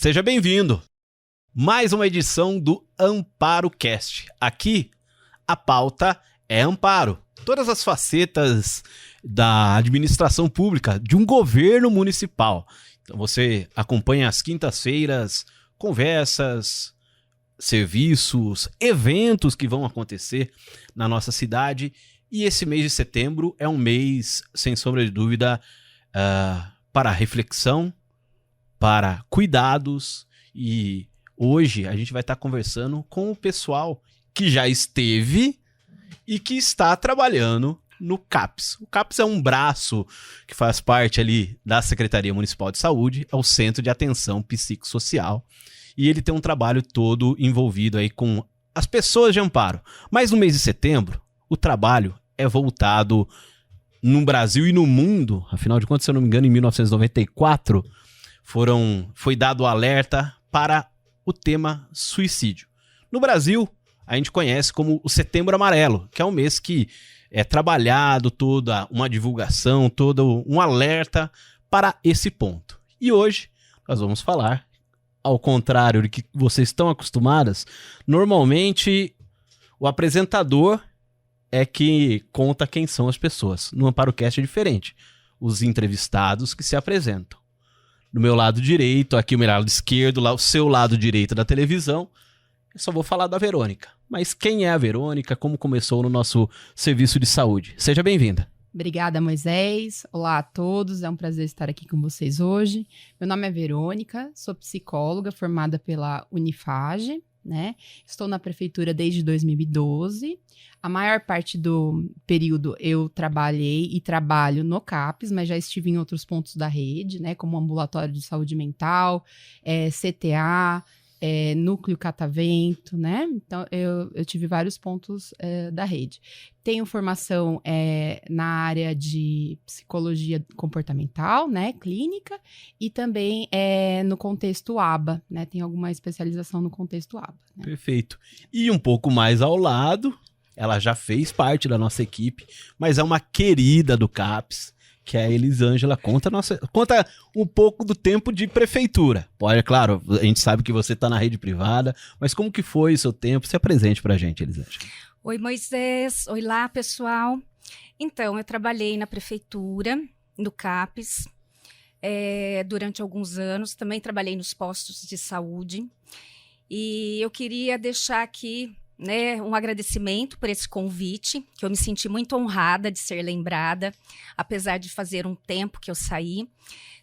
Seja bem-vindo. Mais uma edição do Amparo Cast. Aqui, a pauta é amparo. Todas as facetas da administração pública, de um governo municipal. Então você acompanha às quintas-feiras conversas, serviços, eventos que vão acontecer na nossa cidade. E esse mês de setembro é um mês, sem sombra de dúvida, para reflexão, para cuidados. E hoje a gente vai estar conversando com o pessoal que já esteve e que está trabalhando no CAPS. O CAPS é um braço que faz parte ali da Secretaria Municipal de Saúde, é o Centro de Atenção Psicossocial, e ele tem um trabalho todo envolvido aí com as pessoas de Amparo. Mas no mês de setembro, o trabalho é voltado no Brasil e no mundo. Afinal de contas, se eu não me engano, em 1994, foi dado o alerta para o tema suicídio. No Brasil, a gente conhece como o Setembro Amarelo, que é um mês que é trabalhado toda uma divulgação, todo um alerta para esse ponto. E hoje nós vamos falar, ao contrário do que vocês estão acostumadas, normalmente o apresentador é que conta quem são as pessoas. No AmparoCast é diferente. Os entrevistados que se apresentam. Do meu lado direito, aqui o meu lado esquerdo, lá o seu lado direito da televisão, eu só vou falar da Verônica. Mas quem é a Verônica? Como começou no nosso serviço de saúde? Seja bem-vinda. Obrigada, Moisés. Olá a todos, é um prazer estar aqui com vocês hoje. Meu nome é Verônica, sou psicóloga formada pela Unifage, né? Estou na prefeitura desde 2012. A maior parte do período eu trabalhei e trabalho no CAPS, mas já estive em outros pontos da rede, né? Como ambulatório de saúde mental, CTA, Núcleo Catavento, né? Então, eu tive vários pontos da rede. Tenho formação na área de psicologia comportamental, né? Clínica, e também no contexto ABA, né? Tenho alguma especialização no contexto ABA. Né? Perfeito. E um pouco mais ao lado, ela já fez parte da nossa equipe, mas é uma querida do CAPS, que é a Elisângela. Conta um pouco do tempo de prefeitura. Pode, claro, a gente sabe que você está na rede privada, mas como que foi o seu tempo? Se apresente pra gente, Elisângela. Oi, Moisés. Oi lá, pessoal. Então, eu trabalhei na prefeitura, no CAPS, durante alguns anos. Também trabalhei nos postos de saúde. E eu queria deixar aqui, né, um agradecimento por esse convite, que eu me senti muito honrada de ser lembrada, apesar de fazer um tempo que eu saí.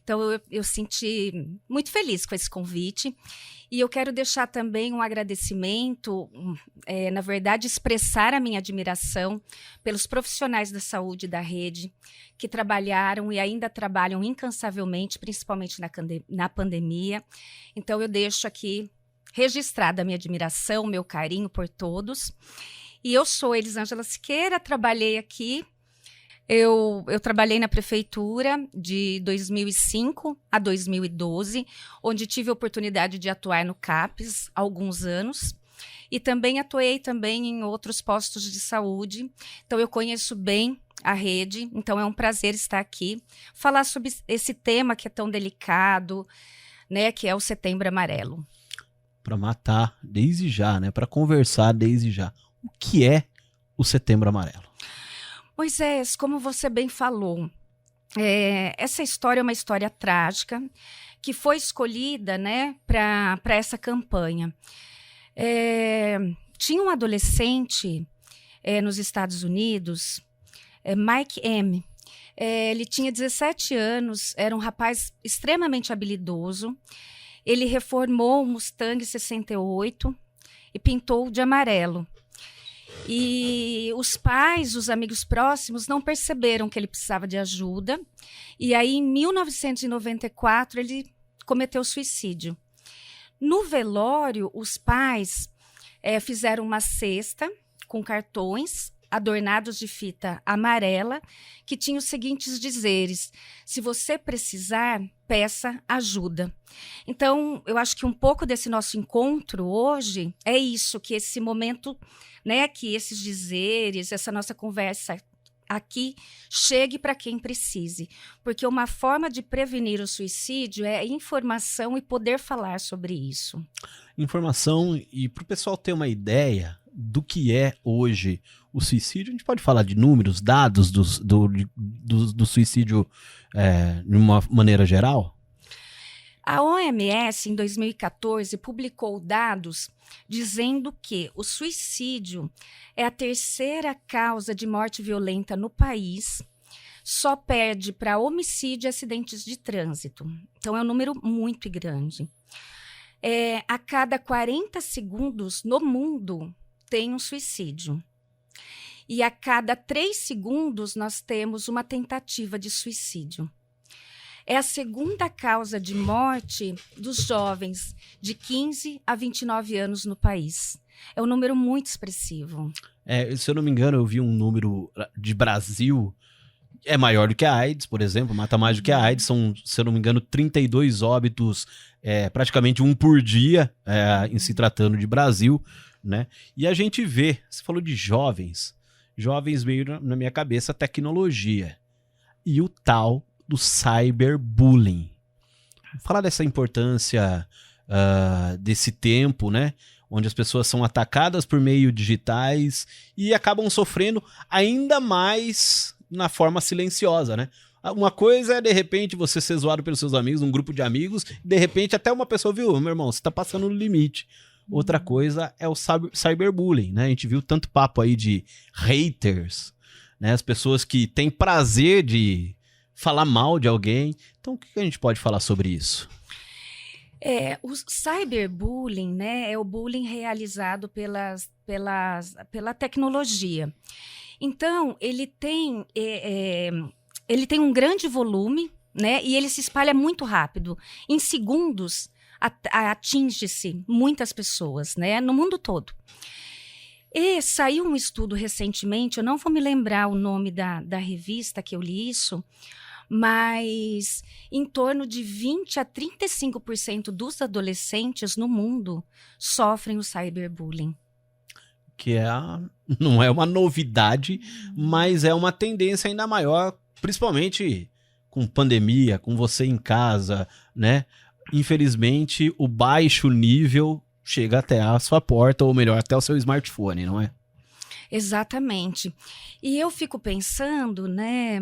Então, eu senti muito feliz com esse convite. E eu quero deixar também um agradecimento, na verdade, expressar a minha admiração pelos profissionais da saúde da rede, que trabalharam e ainda trabalham incansavelmente, principalmente na pandemia. Então, eu deixo aqui registrada a minha admiração, meu carinho por todos. E eu sou Elisângela Siqueira, trabalhei aqui. Eu trabalhei na prefeitura de 2005 a 2012, onde tive a oportunidade de atuar no CAPS há alguns anos. E também atuei em outros postos de saúde. Então, eu conheço bem a rede. Então, é um prazer estar aqui, falar sobre esse tema que é tão delicado, né, que é o Setembro Amarelo. Para matar desde já, né? Para conversar desde já. O que é o Setembro Amarelo? Moisés, como você bem falou, essa história é uma história trágica que foi escolhida, né, para essa campanha. Tinha um adolescente nos Estados Unidos, Mike M. Ele tinha 17 anos, era um rapaz extremamente habilidoso. Ele reformou o Mustang 68 e pintou de amarelo. E os pais, os amigos próximos, não perceberam que ele precisava de ajuda. E aí, em 1994, ele cometeu suicídio. No velório, os pais fizeram uma cesta com cartões adornados de fita amarela, que tinha os seguintes dizeres: se você precisar, peça ajuda. Então, eu acho que um pouco desse nosso encontro hoje é isso, que esse momento, né, que esses dizeres, essa nossa conversa aqui chegue para quem precise, porque uma forma de prevenir o suicídio é informação e poder falar sobre isso. Informação, e para o pessoal ter uma ideia do que é hoje o suicídio, a gente pode falar de números, dados do suicídio de uma maneira geral? A OMS, em 2014, publicou dados dizendo que o suicídio é a terceira causa de morte violenta no país, só perde para homicídio e acidentes de trânsito. Então, é um número muito grande. A cada 40 segundos no mundo tem um suicídio. E a cada 3 segundos nós temos uma tentativa de suicídio. É a segunda causa de morte dos jovens de 15 a 29 anos no país. É um número muito expressivo. Se eu não me engano, eu vi um número de Brasil, é maior do que a AIDS, por exemplo, mata mais do que a AIDS, são, se eu não me engano, 32 óbitos, praticamente um por dia, em se tratando de Brasil, né? E a gente vê, você falou de jovens veio na minha cabeça tecnologia e o tal do cyberbullying. Falar dessa importância desse tempo, né? Onde as pessoas são atacadas por meio digitais e acabam sofrendo ainda mais na forma silenciosa, né? Uma coisa é, de repente, você ser zoado pelos seus amigos, um grupo de amigos, de repente até uma pessoa viu, meu irmão, você tá passando no limite. Outra coisa é o cyberbullying, né? A gente viu tanto papo aí de haters, né? As pessoas que têm prazer de falar mal de alguém. Então, o que a gente pode falar sobre isso? O cyberbullying, né, é o bullying realizado pela tecnologia. Então, ele tem um grande volume, né, e ele se espalha muito rápido. Em segundos, atinge-se muitas pessoas, né, no mundo todo. E saiu um estudo recentemente, eu não vou me lembrar o nome da revista que eu li isso, mas em torno de 20% a 35% dos adolescentes no mundo sofrem o cyberbullying. Que não é uma novidade, mas é uma tendência ainda maior, principalmente com pandemia, com você em casa, né? Infelizmente, o baixo nível chega até a sua porta, ou melhor, até o seu smartphone, não é? Exatamente. E eu fico pensando, né?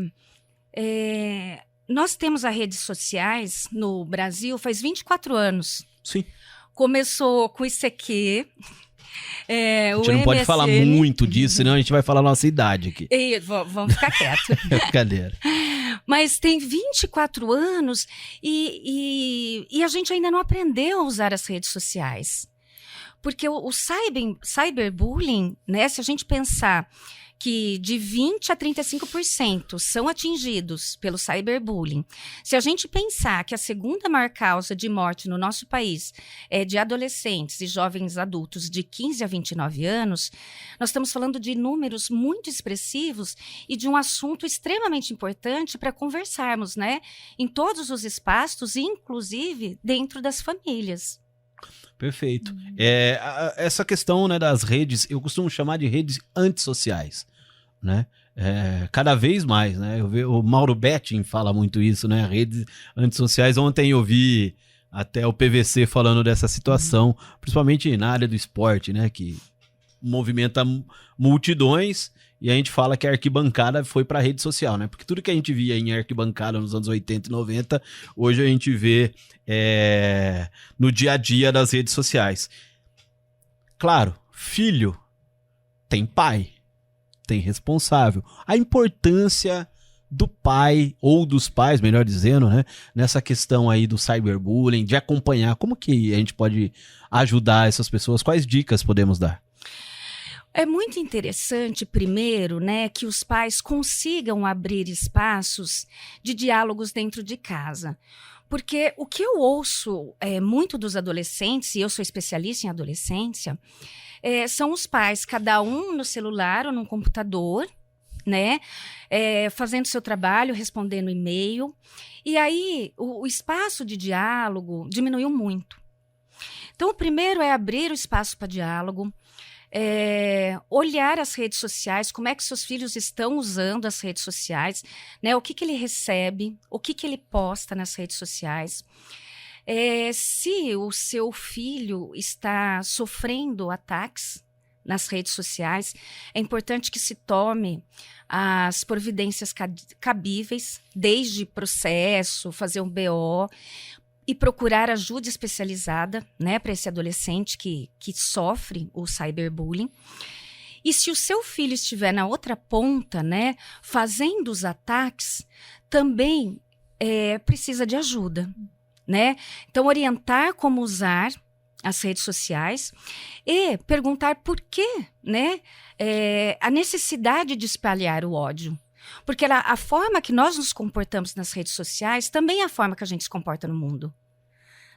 Nós temos as redes sociais no Brasil faz 24 anos. Sim. Começou com o ICQ. A gente não pode falar muito disso, senão a gente vai falar a nossa idade aqui. Vamos ficar quieto. Brincadeira. Mas tem 24 anos e a gente ainda não aprendeu a usar as redes sociais. Porque o cyberbullying, né, se a gente pensar que de 20% a 35% são atingidos pelo cyberbullying. Se a gente pensar que a segunda maior causa de morte no nosso país é de adolescentes e jovens adultos de 15 a 29 anos, nós estamos falando de números muito expressivos e de um assunto extremamente importante para conversarmos, né? Em todos os espaços, inclusive dentro das famílias. Perfeito. Essa questão, né, das redes, eu costumo chamar de redes antissociais, né? Cada vez mais, né? O Mauro Betting fala muito isso, né? Redes antissociais. Ontem eu vi até o PVC falando dessa situação, principalmente na área do esporte, né? Que movimenta multidões. E a gente fala que a arquibancada foi para a rede social, né? Porque tudo que a gente via em arquibancada nos anos 80 e 90, hoje a gente vê no dia a dia das redes sociais. Claro, filho tem pai, tem responsável. A importância do pai, ou dos pais, melhor dizendo, né? Nessa questão aí do cyberbullying, de acompanhar. Como que a gente pode ajudar essas pessoas? Quais dicas podemos dar? É muito interessante, primeiro, né, que os pais consigam abrir espaços de diálogos dentro de casa. Porque o que eu ouço muito dos adolescentes, e eu sou especialista em adolescência, são os pais, cada um no celular ou no computador, né, fazendo seu trabalho, respondendo e-mail. E aí o espaço de diálogo diminuiu muito. Então, o primeiro é abrir o espaço para diálogo. olhar as redes sociais, como é que seus filhos estão usando as redes sociais, né? O que ele recebe, o que ele posta nas redes sociais. Se o seu filho está sofrendo ataques nas redes sociais, é importante que se tome as providências cabíveis, desde processo, fazer um BO, e procurar ajuda especializada, né, para esse adolescente que sofre o cyberbullying. E se o seu filho estiver na outra ponta, né, fazendo os ataques, também precisa de ajuda, né? Então, orientar como usar as redes sociais e perguntar por quê, né, a necessidade de espalhar o ódio. Porque a forma que nós nos comportamos nas redes sociais também é a forma que a gente se comporta no mundo,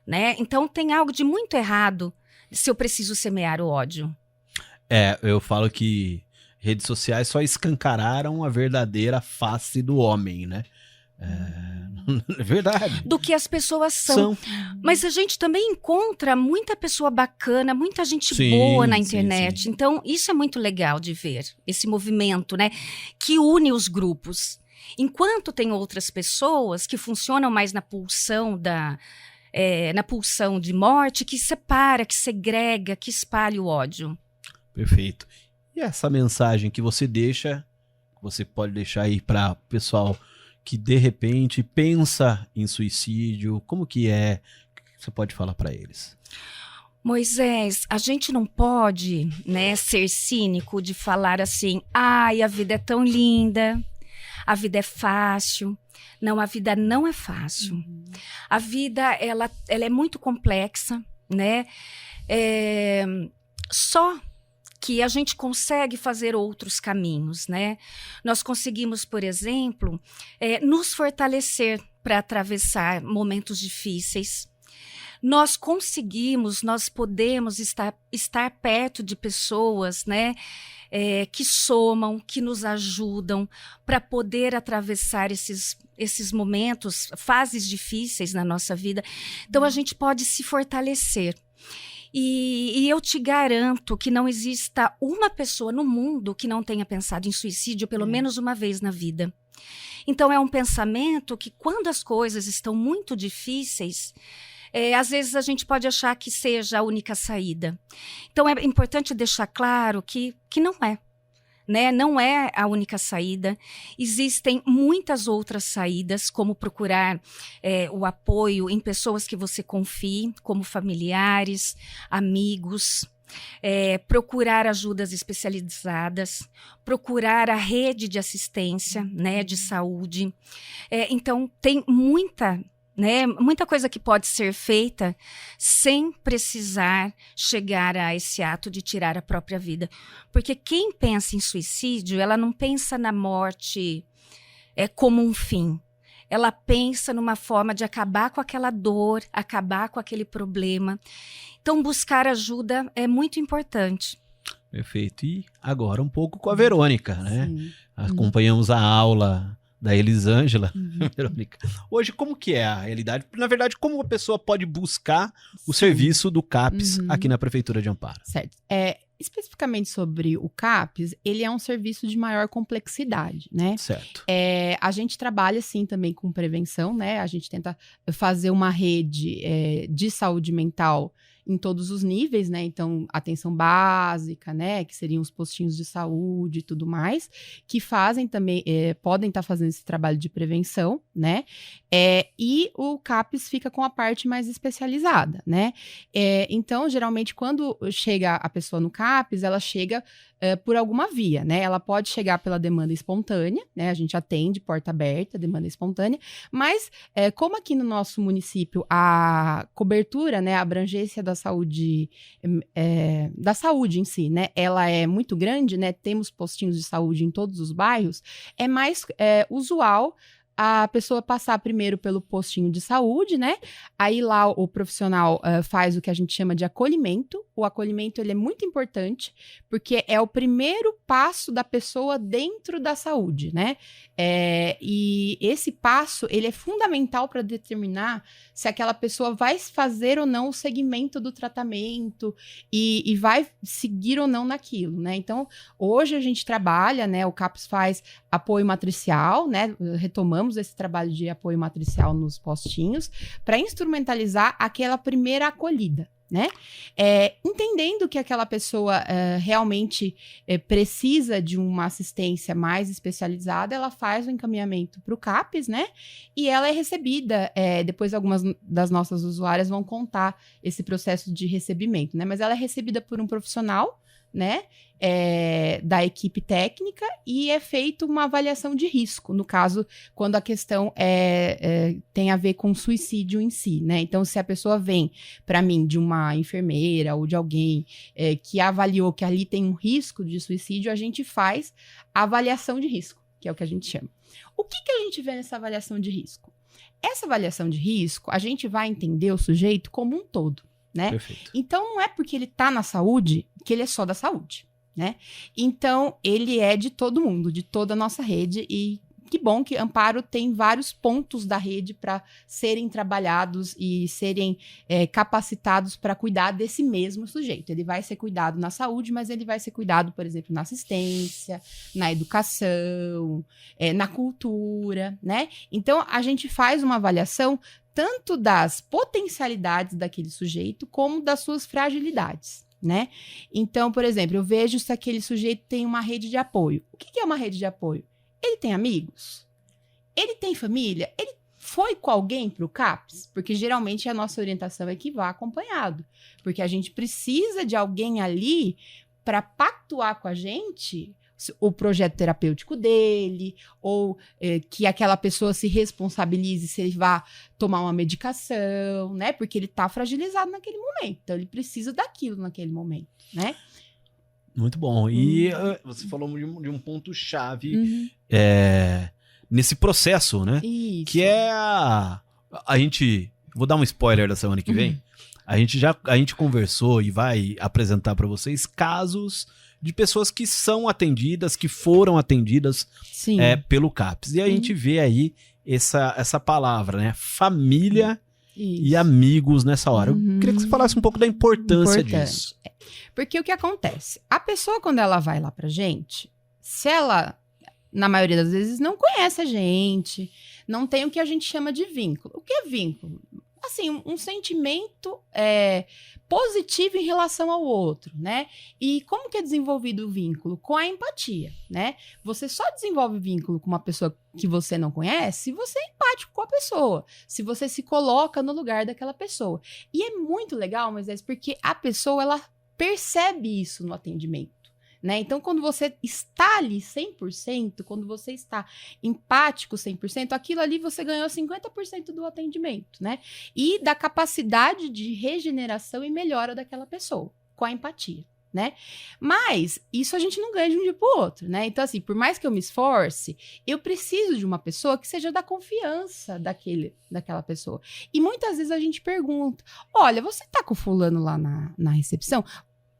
né? Então, tem algo de muito errado se eu preciso semear o ódio. Eu falo que redes sociais só escancararam a verdadeira face do homem, né? É verdade. Do que as pessoas são. Mas a gente também encontra muita pessoa bacana, muita gente boa na internet. Sim. Então, isso é muito legal de ver, esse movimento, né, que une os grupos. Enquanto tem outras pessoas que funcionam mais na pulsão na pulsão de morte, que separa, que segrega, que espalha o ódio. Perfeito. E essa mensagem que você deixa, você pode deixar aí para o pessoal que de repente pensa em suicídio, como que é? Você pode falar para eles? Moisés, a gente não pode, né, ser cínico de falar assim, ai, a vida é tão linda, a vida é fácil. Não, a vida não é fácil. A vida, ela é muito complexa, né? Só que a gente consegue fazer outros caminhos, né? Nós conseguimos, por exemplo, nos fortalecer para atravessar momentos difíceis. Nós podemos estar perto de pessoas, né, que somam, que nos ajudam para poder atravessar esses momentos, fases difíceis na nossa vida. Então, a gente pode se fortalecer. E eu te garanto que não exista uma pessoa no mundo que não tenha pensado em suicídio pelo menos uma vez na vida. Então, é um pensamento que, quando as coisas estão muito difíceis, às vezes a gente pode achar que seja a única saída. Então, é importante deixar claro que não é. Né? Não é a única saída. Existem muitas outras saídas, como procurar o apoio em pessoas que você confie, como familiares, amigos, procurar ajudas especializadas, procurar a rede de assistência, né, de saúde. Então, tem muita coisa que pode ser feita sem precisar chegar a esse ato de tirar a própria vida. Porque quem pensa em suicídio, ela não pensa na morte como um fim. Ela pensa numa forma de acabar com aquela dor, acabar com aquele problema. Então, buscar ajuda é muito importante. Perfeito. E agora um pouco com a Verônica, né? Sim. Acompanhamos a aula da Elisângela, Verônica. Hoje, como que é a realidade? Na verdade, como a pessoa pode buscar o serviço do CAPS aqui na Prefeitura de Amparo? Certo. Especificamente sobre o CAPS, ele é um serviço de maior complexidade, né? Certo. A gente trabalha, sim, também com prevenção, né? A gente tenta fazer uma rede de saúde mental em todos os níveis, né? Então, atenção básica, né? Que seriam os postinhos de saúde e tudo mais, que fazem também, podem estar fazendo esse trabalho de prevenção, né? E o CAPS fica com a parte mais especializada, né? Então, geralmente, quando chega a pessoa no CAPS, ela chega por alguma via, né? Ela pode chegar pela demanda espontânea, né? A gente atende porta aberta, demanda espontânea, mas como aqui no nosso município a cobertura, né, a abrangência da saúde em si, né? Ela é muito grande, né? Temos postinhos de saúde em todos os bairros, é mais usual a pessoa passar primeiro pelo postinho de saúde, né? Aí lá o profissional faz o que a gente chama de acolhimento. O acolhimento, ele é muito importante, porque é o primeiro passo da pessoa dentro da saúde, né? E esse passo, ele é fundamental para determinar se aquela pessoa vai fazer ou não o segmento do tratamento e vai seguir ou não naquilo, né? Então, hoje a gente trabalha, né? O CAPS faz apoio matricial, né? Retomamos esse trabalho de apoio matricial nos postinhos para instrumentalizar aquela primeira acolhida, né? Entendendo que aquela pessoa realmente precisa de uma assistência mais especializada, ela faz o encaminhamento para o CAPS, né? E ela é recebida. Depois algumas das nossas usuárias vão contar esse processo de recebimento, né? Mas ela é recebida por um profissional, né? Da equipe técnica, e é feita uma avaliação de risco, no caso, quando a questão tem a ver com suicídio em si, né? Então, se a pessoa vem para mim de uma enfermeira ou de alguém que avaliou que ali tem um risco de suicídio, a gente faz a avaliação de risco, que é o que a gente chama. O que a gente vê nessa avaliação de risco? Essa avaliação de risco, a gente vai entender o sujeito como um todo, né? Perfeito. Então, não é porque ele está na saúde que ele é só da saúde, né? Então, ele é de todo mundo, de toda a nossa rede, e que bom que Amparo tem vários pontos da rede para serem trabalhados e serem capacitados para cuidar desse mesmo sujeito. Ele vai ser cuidado na saúde, mas ele vai ser cuidado, por exemplo, na assistência, na educação, na cultura, né? Então, a gente faz uma avaliação tanto das potencialidades daquele sujeito, como das suas fragilidades, né? Então, por exemplo, eu vejo se aquele sujeito tem uma rede de apoio. O que é uma rede de apoio? Ele tem amigos? Ele tem família? Ele foi com alguém para o CAPS? Porque geralmente a nossa orientação é que vá acompanhado. Porque a gente precisa de alguém ali para pactuar com a gente o projeto terapêutico dele, ou que aquela pessoa se responsabilize se ele vai tomar uma medicação, né? Porque ele tá fragilizado naquele momento. Então, ele precisa daquilo naquele momento, né? Muito bom. E você falou de um ponto-chave nesse processo, né? Isso. Que é a gente... Vou dar um spoiler da semana que vem. A gente conversou e vai apresentar para vocês casos de pessoas que são atendidas, que foram atendidas pelo CAPS. E a gente vê aí essa palavra, né? Família e amigos nessa hora. Eu queria que você falasse um pouco da importância disso. Porque o que acontece? A pessoa, quando ela vai lá pra gente, se ela, na maioria das vezes, não conhece a gente, não tem o que a gente chama de vínculo. O que é vínculo? Assim, um sentimento positivo em relação ao outro, né? E como que é desenvolvido o vínculo? Com a empatia, né? Você só desenvolve vínculo com uma pessoa que você não conhece se você é empático com a pessoa, se você se coloca no lugar daquela pessoa. E é muito legal, Moisés, porque a pessoa, ela percebe isso no atendimento, né? Então, quando você está ali 100%, quando você está empático 100%, aquilo ali você ganhou 50% do atendimento, né? E da capacidade de regeneração e melhora daquela pessoa, com a empatia, né? Mas isso a gente não ganha de um dia para o outro, né? Então, assim, por mais que eu me esforce, eu preciso de uma pessoa que seja da confiança daquela pessoa. E muitas vezes a gente pergunta, olha, você tá com o fulano lá na recepção?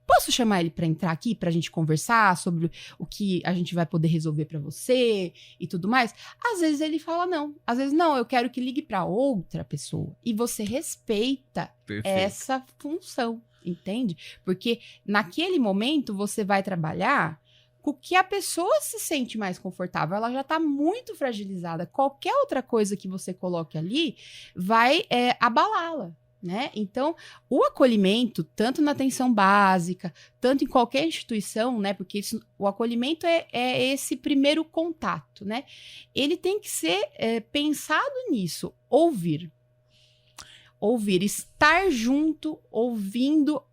Posso chamar ele para entrar aqui para a gente conversar sobre o que a gente vai poder resolver para você e tudo mais? Às vezes ele fala não. Às vezes não, eu quero que ligue para outra pessoa. E você respeita essa função, entende? Porque naquele momento você vai trabalhar com o que a pessoa se sente mais confortável. Ela já está muito fragilizada. Qualquer outra coisa que você coloque ali vai abalá-la, né? Então, o acolhimento, tanto na atenção básica, tanto em qualquer instituição, né? Porque o acolhimento é esse primeiro contato, né? Ele tem que ser pensado nisso, ouvir, estar junto, ouvindo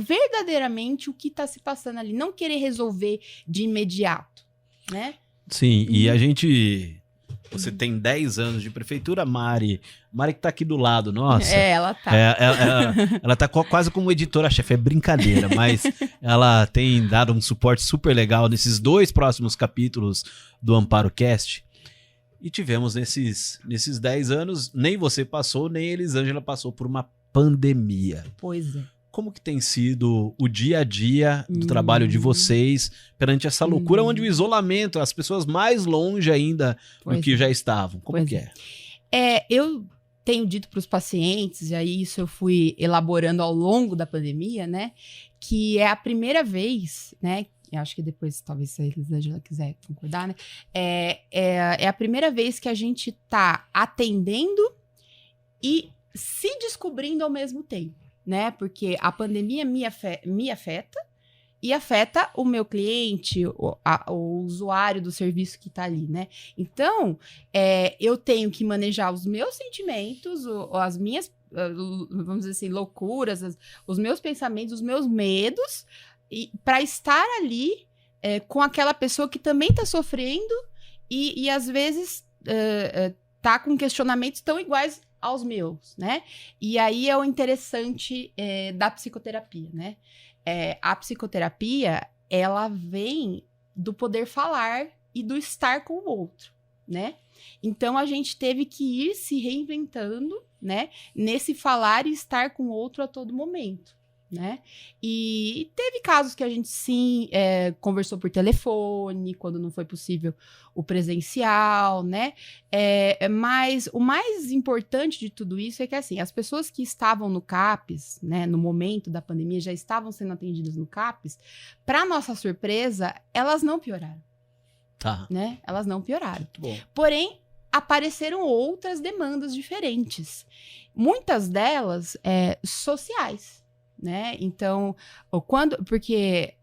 verdadeiramente o que está se passando ali, não querer resolver de imediato, né? Sim, e a gente... Você tem 10 anos de prefeitura, Mari que tá aqui do lado, nossa. Ela tá. Ela tá quase como editora-chefe, é brincadeira, mas ela tem dado um suporte super legal nesses 2 próximos capítulos do Amparo Cast. E tivemos nesses 10 anos, nem você passou, nem a Elisângela passou por uma pandemia. Pois é. Como que tem sido o dia a dia do trabalho de vocês perante essa loucura, onde o isolamento, as pessoas mais longe ainda do que já estavam? Como que é? Eu tenho dito para os pacientes, e aí isso eu fui elaborando ao longo da pandemia, né? Que é a primeira vez, né? Eu acho que depois, talvez, se a Elisângela quiser concordar, né? É a primeira vez que a gente tá atendendo e se descobrindo ao mesmo tempo, né? Porque a pandemia me afeta e afeta o meu cliente, o usuário do serviço que tá ali, né? Então, eu tenho que manejar os meus sentimentos, as minhas, vamos dizer assim, loucuras, os meus pensamentos, os meus medos, para estar ali com aquela pessoa que também tá sofrendo e às vezes tá com questionamentos tão iguais aos meus, né? E aí é o interessante da psicoterapia, né? A psicoterapia, ela vem do poder falar e do estar com o outro, né? Então, a gente teve que ir se reinventando, né? Nesse falar e estar com o outro a todo momento, né? E teve casos que a gente, sim, conversou por telefone, quando não foi possível o presencial, né? Mas o mais importante de tudo isso é que, assim, as pessoas que estavam no CAPS, né, no momento da pandemia, já estavam sendo atendidas no CAPS, para nossa surpresa, elas não pioraram. Tá. Né? Elas não pioraram. Muito bom. Porém, apareceram outras demandas diferentes. Muitas delas sociais. Né? Então, porque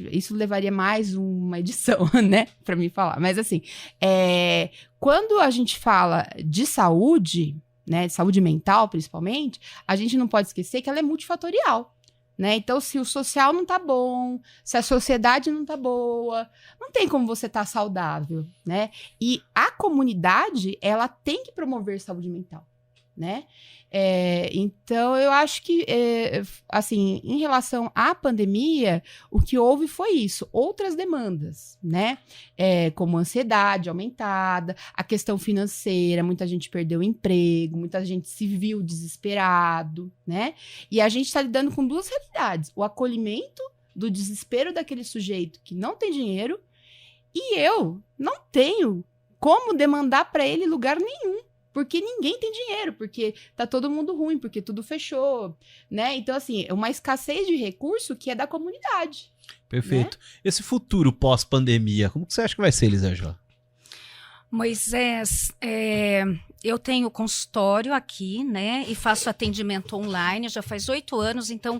isso levaria mais uma edição, né, para mim falar. Mas assim, quando a gente fala de saúde, né, saúde mental principalmente, a gente não pode esquecer que ela é multifatorial, né? Então, se o social não tá bom, se a sociedade não tá boa, não tem como você estar saudável, né? E a comunidade, ela tem que promover saúde mental, né? Então, eu acho que, assim, em relação à pandemia, o que houve foi isso, outras demandas, né? Como ansiedade aumentada, a questão financeira, muita gente perdeu o emprego, muita gente se viu desesperado, né? E a gente está lidando com duas realidades, o acolhimento do desespero daquele sujeito que não tem dinheiro e eu não tenho como demandar para ele lugar nenhum. Porque ninguém tem dinheiro, porque tá todo mundo ruim, porque tudo fechou, né? Então, assim, é uma escassez de recurso que é da comunidade. Perfeito. Né? Esse futuro pós-pandemia, como que você acha que vai ser, Elisângela? Moisés, eu tenho consultório aqui, né? E faço atendimento online, já faz 8 anos, então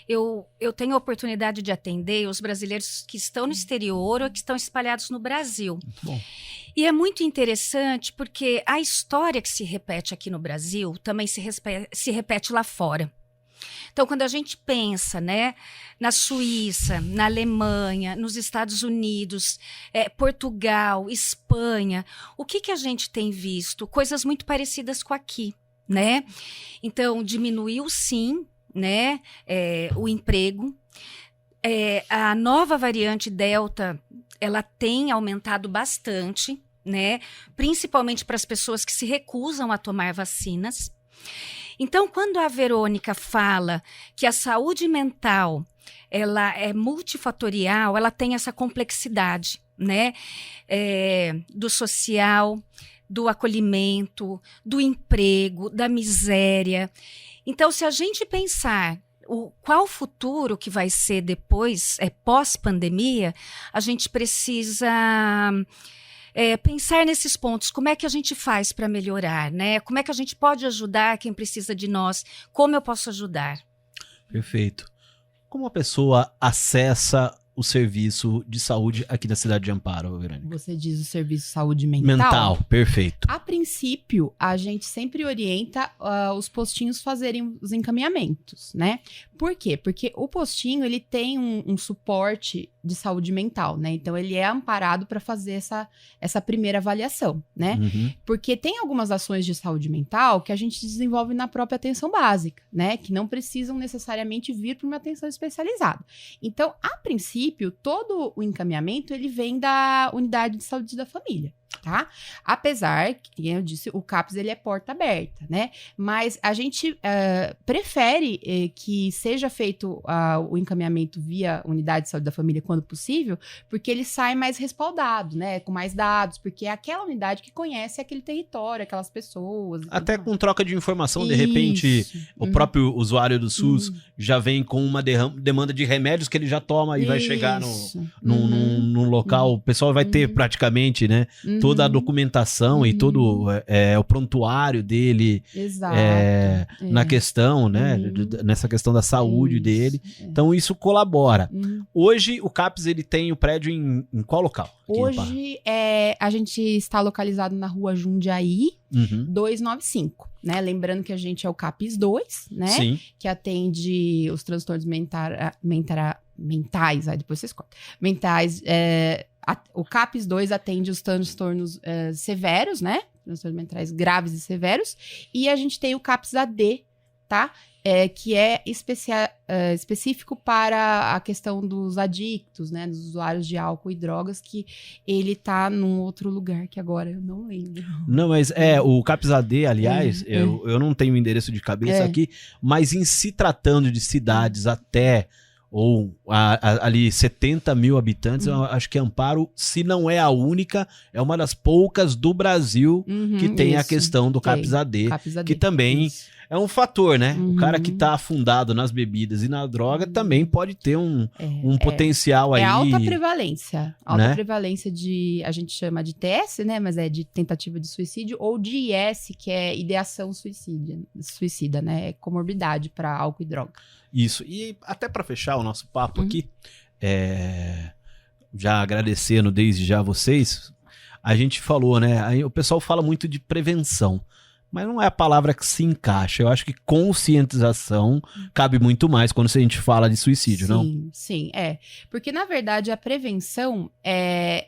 eu tenho a oportunidade de atender os brasileiros que estão no exterior ou que estão espalhados no Brasil. Muito bom. E é muito interessante porque a história que se repete aqui no Brasil também se repete lá fora. Então, quando a gente pensa, né, na Suíça, na Alemanha, nos Estados Unidos, Portugal, Espanha, o que a gente tem visto? Coisas muito parecidas com aqui, né? Então, diminuiu sim, né, o emprego. A nova variante Delta, ela tem aumentado bastante, né? Principalmente para as pessoas que se recusam a tomar vacinas. Então, quando a Verônica fala que a saúde mental ela é multifatorial, ela tem essa complexidade, né? Do social, do acolhimento, do emprego, da miséria. Então, se a gente pensar qual o futuro que vai ser depois, pós-pandemia, a gente precisa pensar nesses pontos. Como é que a gente faz para melhorar, né? Como é que a gente pode ajudar quem precisa de nós? Como eu posso ajudar? Perfeito. Como a pessoa acessa o serviço de saúde aqui na cidade de Amparo, Verônica? Você diz o serviço de saúde mental? Mental, perfeito. A princípio, a gente sempre orienta os postinhos fazerem os encaminhamentos, né? Por quê? Porque o postinho, ele tem um suporte de saúde mental, né? Então, ele é amparado para fazer essa primeira avaliação, né? Uhum. Porque tem algumas ações de saúde mental que a gente desenvolve na própria atenção básica, né? Que não precisam necessariamente vir para uma atenção especializada. Então, a princípio, todo o encaminhamento, ele vem da unidade de saúde da família. tá? Apesar que, eu disse, o CAPS ele é porta aberta, né? Mas a gente prefere que seja feito o encaminhamento via unidade de saúde da família quando possível, porque ele sai mais respaldado, né? Com mais dados, porque é aquela unidade que conhece aquele território, aquelas pessoas. Até com troca de informação, de repente, o próprio usuário do SUS já vem com uma demanda de remédios que ele já toma e vai chegar num local, o pessoal vai ter praticamente, né, toda a documentação e todo o prontuário dele na questão, né, nessa questão da saúde dele. Então isso colabora. Hoje o CAPS ele tem o prédio em qual local? Hoje a gente está localizado na rua Jundiaí, 295, né? Lembrando que a gente é o CAPS 2, né? Sim. Que atende os transtornos mentais, aí depois vocês cortam. Mentais, o CAPS 2 atende os transtornos severos, né? Transtornos mentais graves e severos. E a gente tem o CAPS AD, tá? Que é específico para a questão dos adictos, né, dos usuários de álcool e drogas, que ele tá num outro lugar que agora eu não lembro. Não, mas o CAPS AD, aliás, eu não tenho o endereço de cabeça aqui, mas em se tratando de cidades até ou ali 70 mil habitantes, eu acho que Amparo, se não é a única, é uma das poucas do Brasil que tem a questão do CAPS AD, que também é um fator, né? O cara que tá afundado nas bebidas e na droga também pode ter um potencial aí. É alta prevalência. Alta prevalência de, a gente chama de TS, né? Mas é de tentativa de suicídio, ou de IS, que é ideação suicida, né? É comorbidade para álcool e droga. Isso. E até para fechar o nosso papo aqui, já agradecendo desde já vocês, a gente falou, né? Aí o pessoal fala muito de prevenção, mas não é a palavra que se encaixa. Eu acho que conscientização cabe muito mais quando a gente fala de suicídio, não? Sim, Porque, na verdade, a prevenção,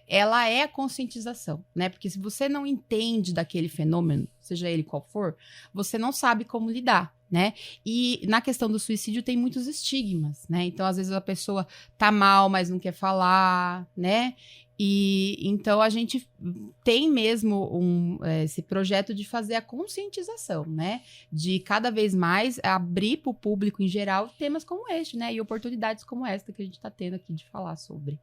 ela é a conscientização, né? Porque se você não entende daquele fenômeno, seja ele qual for, você não sabe como lidar, né? E na questão do suicídio tem muitos estigmas, né? Então, às vezes, a pessoa tá mal, mas não quer falar, né? E então a gente tem mesmo esse projeto de fazer a conscientização, né? De cada vez mais abrir para o público em geral temas como este, né? E oportunidades como esta que a gente está tendo aqui de falar sobre.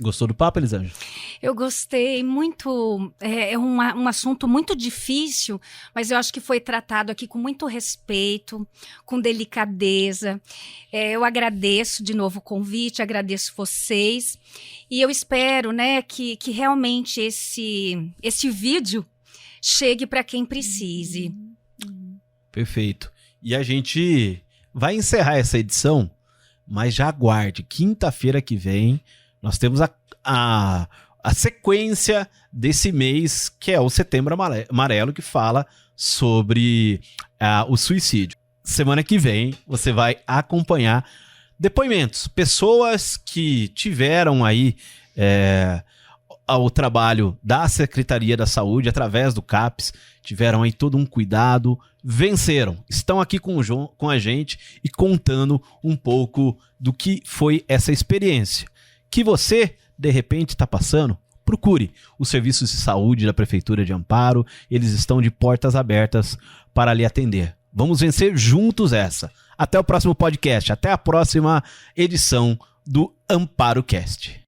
Gostou do papo, Elisângela? Eu gostei muito, é um assunto muito difícil, mas eu acho que foi tratado aqui com muito respeito, com delicadeza. Eu agradeço de novo o convite, agradeço vocês, e eu espero, né, que realmente esse vídeo chegue para quem precise. Perfeito. E a gente vai encerrar essa edição, mas já aguarde, quinta-feira que vem, nós temos a sequência desse mês, que é o Setembro Amarelo, que fala sobre o suicídio. Semana que vem você vai acompanhar depoimentos, pessoas que tiveram aí o trabalho da Secretaria da Saúde através do CAPS, tiveram aí todo um cuidado, venceram, estão aqui com a gente e contando um pouco do que foi essa experiência. Que você, de repente, está passando, procure os serviços de saúde da Prefeitura de Amparo. Eles estão de portas abertas para lhe atender. Vamos vencer juntos essa. Até o próximo podcast, até a próxima edição do AmparoCast.